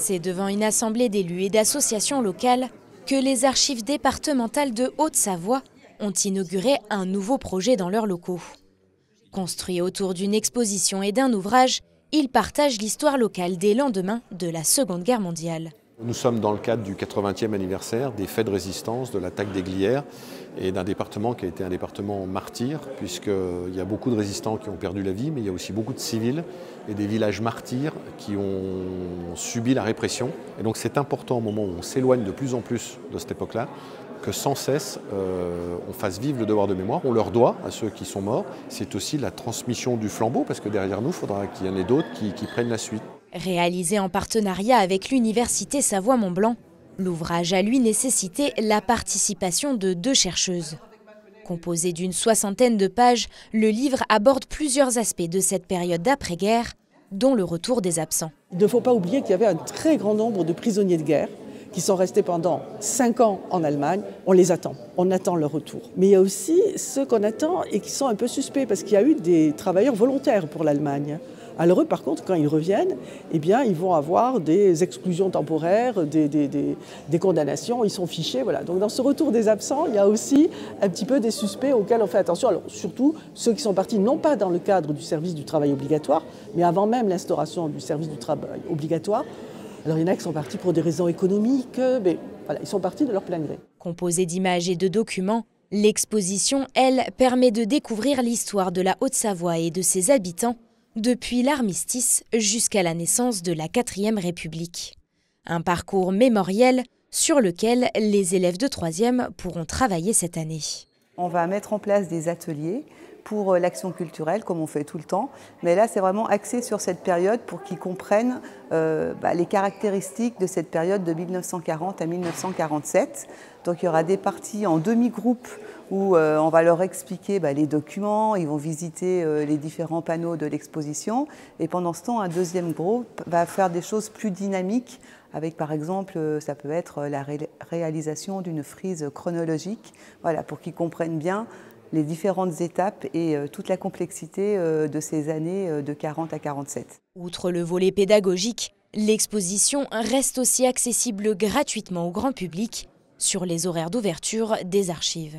C'est devant une assemblée d'élus et d'associations locales que les archives départementales de Haute-Savoie ont inauguré un nouveau projet dans leurs locaux. Construit autour d'une exposition et d'un ouvrage, ils partagent l'histoire locale des lendemains de la Seconde Guerre mondiale. Nous sommes dans le cadre du 80e anniversaire des faits de résistance, de l'attaque des Glières et d'un département qui a été un département martyr, puisqu'il y a beaucoup de résistants qui ont perdu la vie, mais il y a aussi beaucoup de civils et des villages martyrs qui ont subi la répression. Et donc c'est important au moment où on s'éloigne de plus en plus de cette époque-là, que sans cesse on fasse vivre le devoir de mémoire. On leur doit à ceux qui sont morts. C'est aussi la transmission du flambeau, parce que derrière nous, il faudra qu'il y en ait d'autres qui prennent la suite. Réalisé en partenariat avec l'Université Savoie-Mont-Blanc, l'ouvrage a lui nécessité la participation de 2 chercheuses. Composé d'une 60aine de pages, le livre aborde plusieurs aspects de cette période d'après-guerre, dont le retour des absents. Il ne faut pas oublier qu'il y avait un très grand nombre de prisonniers de guerre qui sont restés pendant 5 ans en Allemagne. On les attend, on attend leur retour. Mais il y a aussi ceux qu'on attend et qui sont un peu suspects, parce qu'il y a eu des travailleurs volontaires pour l'Allemagne. Alors eux, par contre, quand ils reviennent, eh bien, ils vont avoir des exclusions temporaires, des condamnations, ils sont fichés. Voilà. Donc dans ce retour des absents, il y a aussi un petit peu des suspects auxquels on fait attention. Alors surtout ceux qui sont partis non pas dans le cadre du service du travail obligatoire, mais avant même l'instauration du service du travail obligatoire. Alors il y en a qui sont partis pour des raisons économiques, mais voilà, ils sont partis de leur plein gré. Composée d'images et de documents, l'exposition, elle, permet de découvrir l'histoire de la Haute-Savoie et de ses habitants, depuis l'armistice jusqu'à la naissance de la 4e République. Un parcours mémoriel sur lequel les élèves de 3e pourront travailler cette année. On va mettre en place des ateliers pour l'action culturelle, comme on fait tout le temps. Mais là, c'est vraiment axé sur cette période pour qu'ils comprennent les caractéristiques de cette période de 1940 à 1947. Donc il y aura des parties en demi-groupe où on va leur expliquer les documents, ils vont visiter les différents panneaux de l'exposition. Et pendant ce temps, un deuxième groupe va faire des choses plus dynamiques, avec par exemple, ça peut être la réalisation d'une frise chronologique, voilà, pour qu'ils comprennent bien les différentes étapes et toute la complexité de ces années de 40 à 47. Outre le volet pédagogique, l'exposition reste aussi accessible gratuitement au grand public sur les horaires d'ouverture des archives.